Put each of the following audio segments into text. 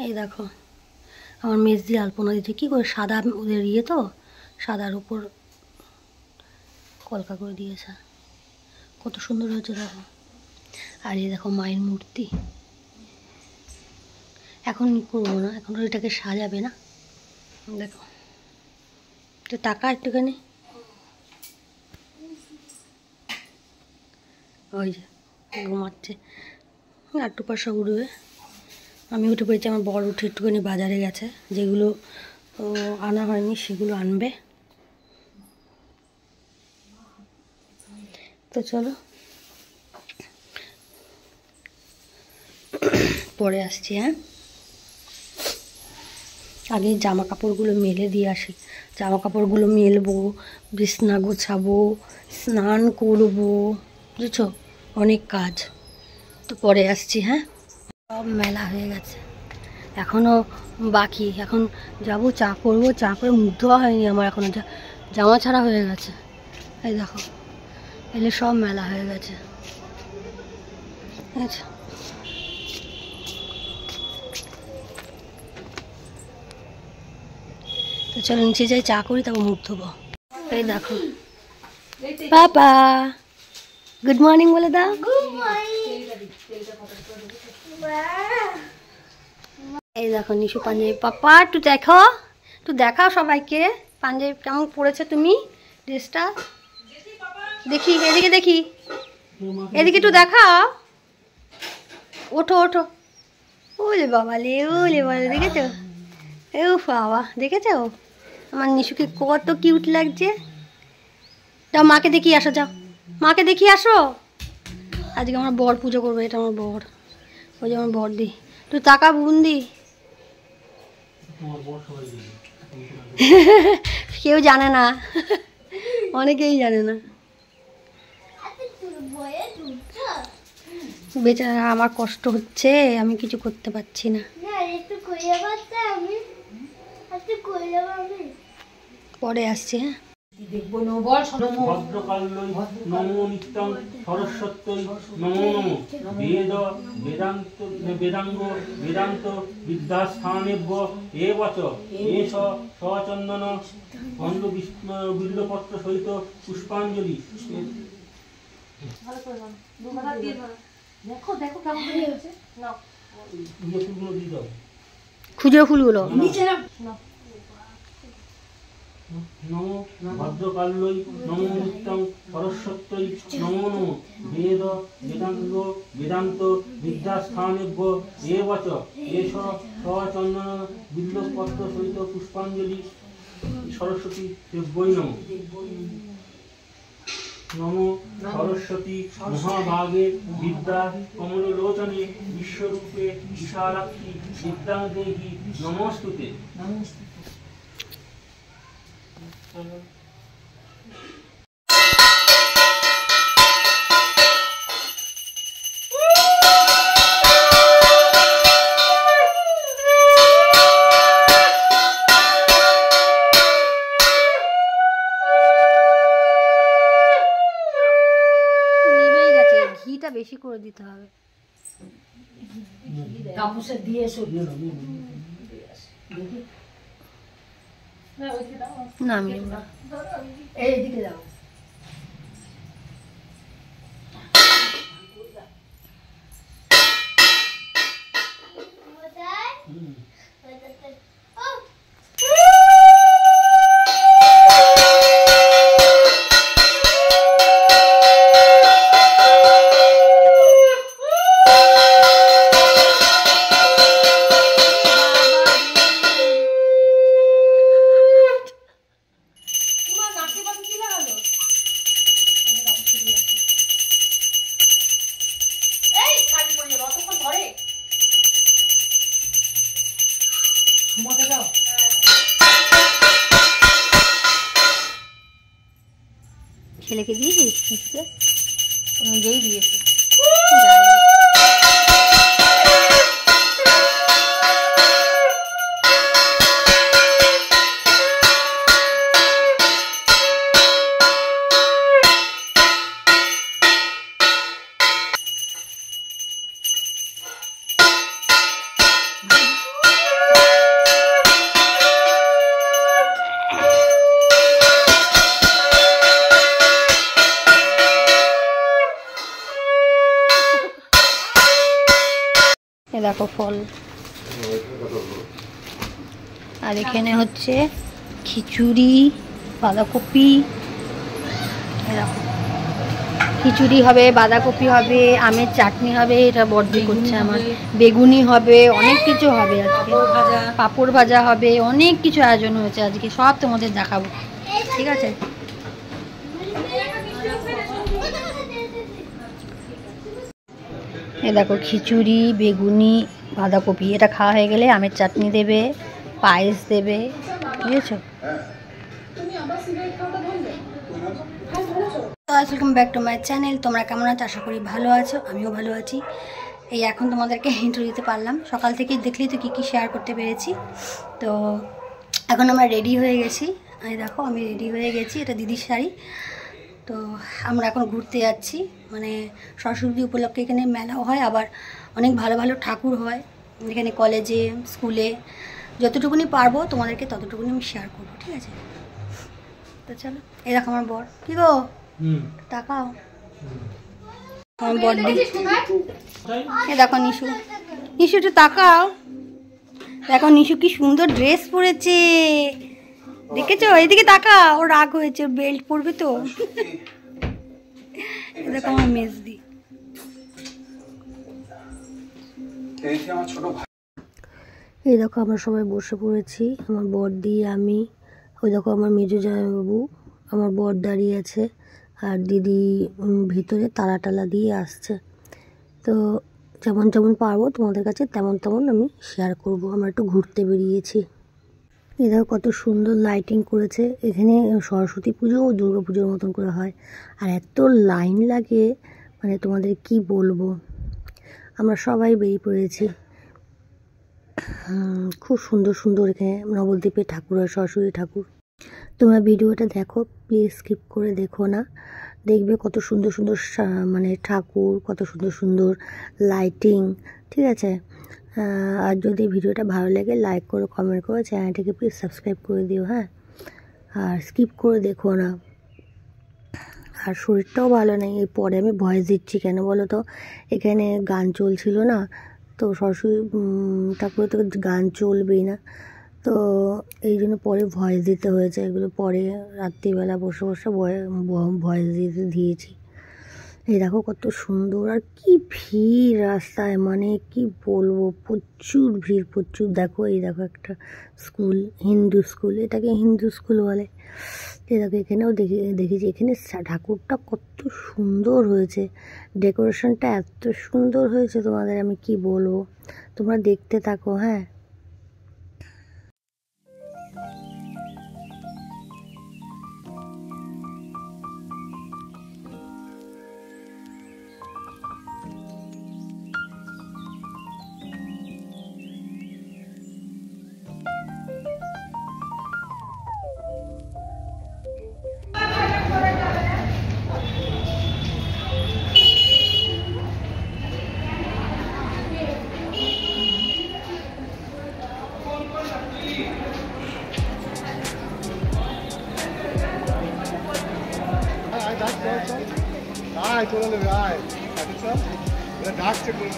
এই দেখো আমার মেজ দিয়ে আলপনা দিচ্ছে কী করে, সাদা ওদের ইয়ে তো, সাদার উপর কলকা করে দিয়েছে, কত সুন্দর হয়েছে দেখো। আর এই দেখো মায়ের মূর্তি, এখন করবো না, এখন এটাকে সাজাবে না। দেখো তো টাকা একটুখানি, ওই যে ঘুমাচ্ছে, একটু পর সব উঠবে। আমি উঠে পড়েছি, আমার বড় উঠে একটুখানি বাজারে গেছে, যেগুলো আনা হয়নি সেগুলো আনবে। তো চলো পরে আসছি। হ্যাঁ, আগে জামা কাপড়গুলো মেলে দিয়ে আসি, জামা কাপড়গুলো মেলবো, বিছনা গোছাবো, স্নান করবো, বুঝেছো, অনেক কাজ। তো পরে আসছি। হ্যাঁ, সব মেলা হয়ে গেছে, এখনও বাকি। এখন যাব, চা করবো, চা করে মুখ ধোয়া হয়নি আমার, এখনও জামা ছাড়া হয়ে গেছে। এই দেখো এলে সব মেলা হয়ে গেছে, ঠিক আছে। তো চলো নিচে যাই, চা করি, তারপর মুখ ধোবো। এই দেখো পাপা, গুড মর্নিং বলে দাও। এই দেখো নিশু পাঞ্জাবি, পাপা একটু দেখো, একটু দেখাও সবাইকে পাঞ্জাবি কেমন পড়েছে তুমি, ড্রেসটা দেখি, এদিকে দেখি, এদিকে একটু দেখাও, ওঠো ওঠো। ওলে বাবা লে, ওলে বাবা, দেখেছো? ও বাবা, দেখেছো আমার নিশুকে কত কিউট লাগছে। যাও মাকে দেখিয়ে আসো, যাও মাকে দেখিয়ে আসো। আজকে আমার বর পুজো করবে, এটা আমার বর, ওই যে আমার বর দি, তুই তাকা বুন্দি। কেউ জানে না, অনেকেই জানে না। বেচারা আমার কষ্ট হচ্ছে, আমি কিছু করতে পারছি না। পরে আসছি। হ্যাঁ, ভদ্রকাল্যই নমো নিত্যং সরস্বত্যই নমো নমো বেদ বেদান্ত বেদাঙ্গ বেদান্ত বিদ্যাস্থানেভ্য এবচ এষ সচন্দন গন্ধ বিল্লপত্র সহিত পুষ্পাঞ্জলি। দেখো দেখো কেমন হয়েছে, নাও ইয়ে ফুলগুলো দিয়ে দাও, খুচরো ফুলগুলো নমো ভদ্রকাল্যই নমো নিত্যং সরস্বত্যই নমো নমো বেদ বেদাঙ্গ বেদান্ত বিদ্যাস্থানেভ্য এবচ এষ সচন্দন বিল্লপত্র সহিত পুষ্পাঞ্জলি সরস্বতী দেব্যৈ নমঃ। নমো সরস্বতী মহাভাগে বিদ্যা কমললোচনে বিশ্বরূপে বিশালাক্ষী বিদ্যাং দেহি নমস্তুতে। নিভেই গেছে, ঘিটা বেশি করে দিতে হবে। নামিয়ে এইদিকে যাও। ছেলেকে দিয়েছিস, নিজেই দিয়েছে। দেখো ফল। আর এখানে হচ্ছে খিচুড়ি, বাঁধাকপি। এরকম খিচুড়ি হবে, বাঁধাকপি হবে, আমের চাটনি হবে, এটা বর্দি করছে আমার, বেগুনি হবে, অনেক কিছু হবে আজকে, পাঁপড় ভাজা হবে, অনেক কিছু আয়োজন হয়েছে আজকে, সব তোমাদের দেখাবো, ঠিক আছে? এ দেখো খিচুড়ি, বেগুনি, বাঁধাকপি, এটা খাওয়া হয়ে গেলে আমের চাটনি দেবে, পায়েস দেবে, বুঝেছো? Welcome back to my channel. তোমরা কেমন আছো? আশা করি ভালো আছো, আমিও ভালো আছি। এই এখন তোমাদেরকে ইন্ট্রো দিতে পারলাম, সকাল থেকে দেখলেই তো কী কী শেয়ার করতে পেরেছি। তো এখন আমরা রেডি হয়ে গেছি, এই দেখো আমি রেডি হয়ে গেছি, এটা দিদির শাড়ি। তো আমরা এখন ঘুরতে যাচ্ছি, মানে সরস্বতী উপলক্ষে এখানে মেলাও হয়, আবার অনেক ভালো ভালো ঠাকুর হয় এখানে, কলেজে, স্কুলে। যতটুকুনি পারবো তোমাদেরকে ততটুকুনি আমি শেয়ার করবো, ঠিক আছে? তো চলো, এই দেখো আমার বর, কি গো তাকাও, আমার বর। এ দেখো নিশু, নিশু একটু তাকাও, দেখো নিশু কি সুন্দর ড্রেস পরেছে, দেখেছো? এইদিকে তাকা, ও রাগ হয়েছে, বেল্ট পরবে তো। দেখো আমার মেজদি, এই দেখো আমরা সবাই বসে পড়েছি, আমার বড়দি, আমি, ওই দেখো আমার মেজো জামাইবাবু, আমার বর দাঁড়িয়ে আছে, আর দিদি ভিতরে তালা টালা দিয়ে আসছে। তো যেমন যেমন পারবো তোমাদের কাছে তেমন তেমন আমি শেয়ার করব। আমরা একটু ঘুরতে বেরিয়েছি। এই দেখো কত সুন্দর লাইটিং করেছে এখানে, সরস্বতী পুজো ও দুর্গা পুজোর মতন করে হয়, আর এত লাইন লাগে, মানে তোমাদের কি বলবো। আমরা সবাই বেরিয়ে পড়েছি, খুব সুন্দর সুন্দর এখানে নবদ্বীপে ঠাকুর হয়, সরস্বতী ঠাকুর। তোমরা ভিডিওটা দেখো, প্লিজ স্কিপ করে দেখো না, দেখবে কত সুন্দর সুন্দর মানে ঠাকুর, কত সুন্দর সুন্দর লাইটিং, ঠিক আছে? আর যদি ভিডিওটা ভালো লাগে লাইক করো, কমেন্ট করো, চ্যানেলটিকে প্লিজ সাবস্ক্রাইব করে দিও, হ্যাঁ? আর স্কিপ করে দেখো না। আর শরীরটাও ভালো নেই, এই পরে আমি ভয়েস দিচ্ছি কেন বলো তো, এখানে গান চলছিল না, তো সরস্বতী ঠাকুরের তো গান চলবেই না, তো এই জন্য পরে ভয়েস দিতে হয়েছে। এগুলো পরে রাত্রিবেলা বসে বসে ভয়েস দিয়েছি। এই দেখো কত সুন্দর, আর কি ভিড় রাস্তায়, মানে কি বলবো, প্রচুর ভিড়, প্রচুর। দেখো এই দেখো একটা স্কুল, হিন্দু স্কুল, এটাকে হিন্দু স্কুল বলে। এই দেখো এখানেও দেখেছি, এখানে ঠাকুরটা কত সুন্দর হয়েছে, ডেকোরেশনটা এত সুন্দর হয়েছে, তোমাদের আমি কি বলবো, তোমরা দেখতে থাকো, হ্যাঁ? চলে নেবে আয় ডাকছে করে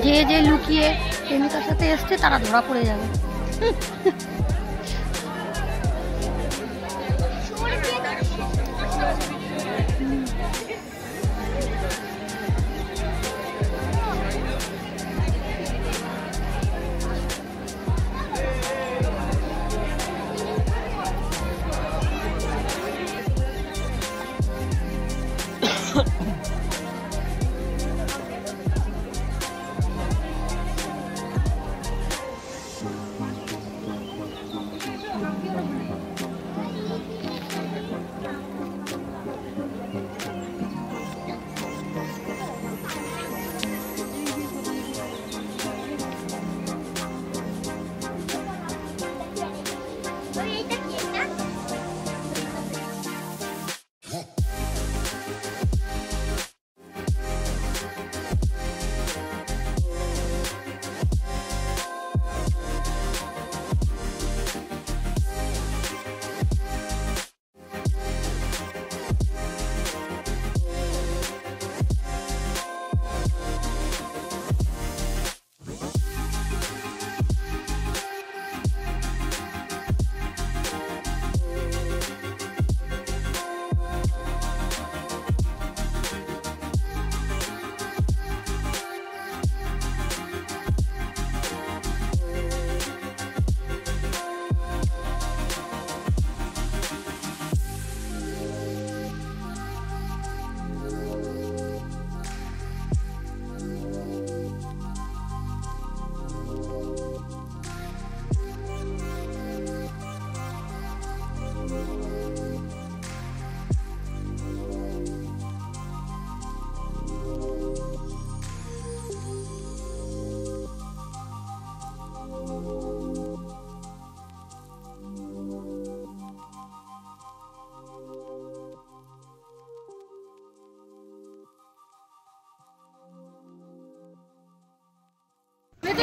যে যে লুকিয়ে প্রেমিকার সাথে এসছে তারা ধরা পড়ে যাবে।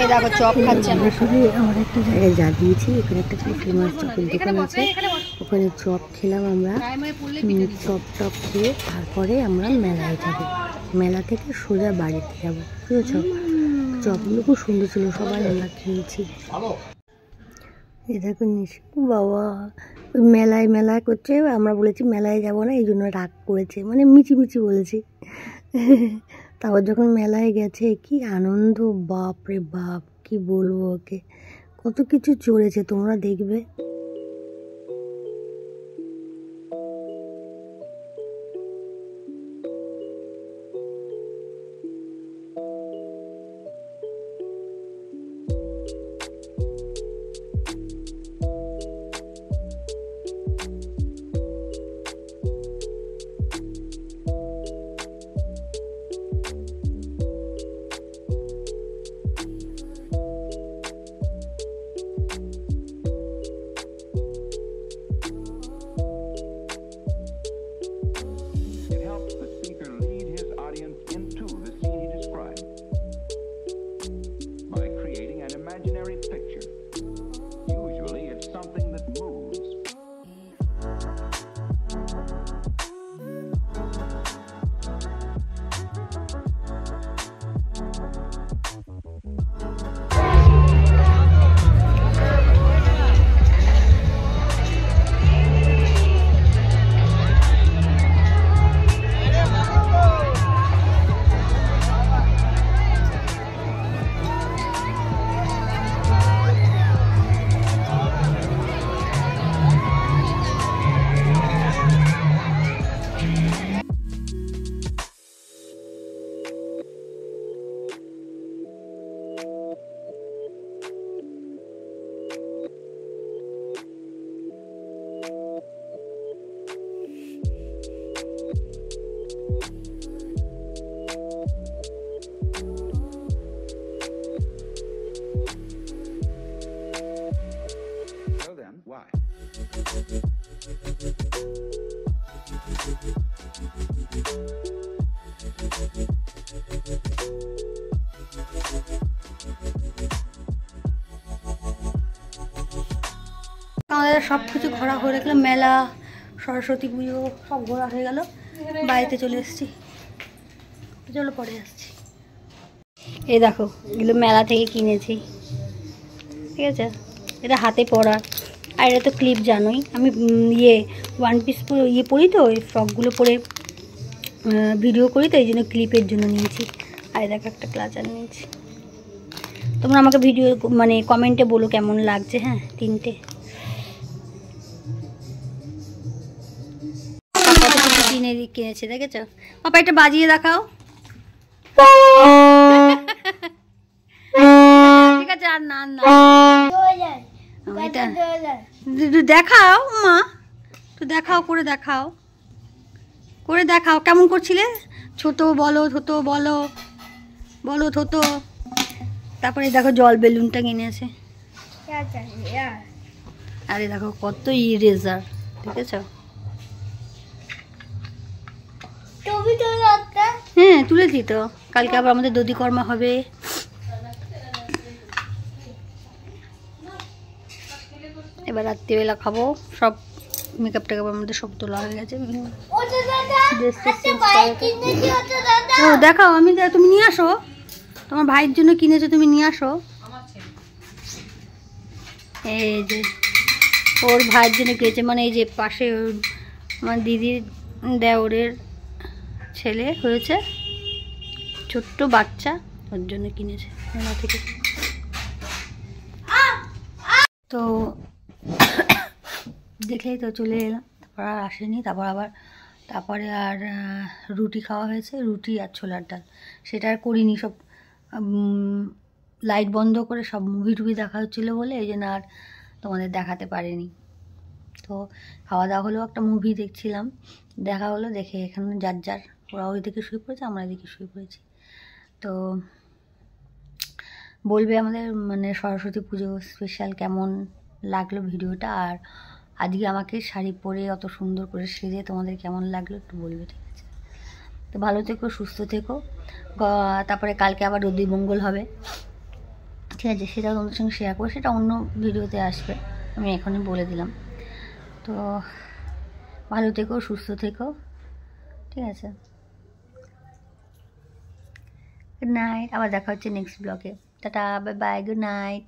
এই দেখো চপ খাচ্ছে আমরা। শুধু আমরা একটা জায়গায় যা দিয়েছি, এখানে একটা ফেমাস চপের দোকান আছে, ওখানে চপ খেলাম আমরা। চপ টপ খেয়ে তারপরে আমরা মেলায় যাব, মেলা থেকে সোজা বাড়িতে যাবো, বুঝেছ? চপগুলো খুব সুন্দর ছিল, সবাই আমরা খেয়েছি। এই দেখো নিশু বাবা মেলায় মেলায় করছে, আমরা বলেছি মেলায় যাব না, এই জন্য রাগ করেছে, মানে মিচি মিচি বলেছি। তারপর যখন মেলায় গেছে কি আনন্দ, বাপ রে বাপ, কি বলবো ওকে, কত কিছু চড়েছে, তোমরা দেখবে। আমাদের সব কিছু ঘোরা হয়ে গেল, মেলা, সরস্বতী পুজো সব ঘোরা হয়ে গেল, বাড়িতে চলে এসেছি। চলো পরে আসছি। এই দেখো এগুলো মেলা থেকে কিনেছি, ঠিক আছে? এটা হাতে পরা, আর এটা তো ক্লিপ জানোই, আমি ওয়ান পিস পরি তো, ওই ফ্রকগুলো পরে ভিডিও করি তো, এই জন্য ক্লিপের জন্য নিয়েছি। আর দেখো একটা ক্লাচার নিয়েছি। তোমরা আমাকে ভিডিও মানে কমেন্টে বলো কেমন লাগছে। হ্যাঁ, তিনটে কিনেছি, দেখেছ? পাপা এটা বাজিয়ে দেখাও। ঠিক আছে, আর না না এটা দেখাও মা, তো দেখাও, করে দেখাও, করে দেখাও কেমন করছিলে। ছোট বলো, ছোট বলো, বলো ছোট। তারপরে দেখো জল বেলুনটা কিনেছে, আরে দেখো কত ইরেজার, ঠিক আছে? হ্যাঁ তুলেছি তো, কালকে আবার আমাদের দধি কর্মা হবে। এবার রাত্রিবেলা খাবো, সব মেকআপ টেকআপ আমাদের সব তোলা হয়ে গেছে। ও দেখাও, আমি তুমি নিয়ে আসো, তোমার ভাইয়ের জন্য কিনেছো, তুমি নিয়ে আসো। এই যে ওর ভাইয়ের জন্য কিনেছে, মানে এই যে পাশে আমার দিদির দেওরের ছেলে হয়েছে, ছোট্ট বাচ্চা, ওর জন্য কিনেছে মেলা থেকে। তো দেখলেই তো চলে এলাম, তারপর আর আসেনি। তারপরে আর রুটি খাওয়া হয়েছে, রুটি আর ছোলার ডাল, সেটা আর করিনি। সব লাইট বন্ধ করে সব মুভি টুভি দেখা হচ্ছিলো বলে এই জন্য আর তোমাদের দেখাতে পারিনি। তো খাওয়া দাওয়া হলো, একটা মুভি দেখছিলাম, দেখা হলো, দেখে এখানে যার যার ওরা ওই দিকে শুয়ে পড়েছে, আমরা এদিকে শুয়ে পড়েছি। তো বলবে আমাদের মানে সরস্বতী পুজো স্পেশাল কেমন লাগলো ভিডিওটা, আর আজকে আমাকে শাড়ি পরে অত সুন্দর করে সেজে তোমাদের কেমন লাগলো একটু বলবে, ঠিক আছে? তো ভালো থেকো, সুস্থ থেকো। তারপরে কালকে আবার রবি মঙ্গল হবে, ঠিক আছে, সেটা তোমাদের সঙ্গে শেয়ার করবো, সেটা অন্য ভিডিওতে আসবে, আমি এখনই বলে দিলাম। তো ভালো থেকো, সুস্থ থেকো, ঠিক আছে। গুড নাইট, আবার দেখা হচ্ছে নেক্সট ব্লগে। Tata, bye bye, good night.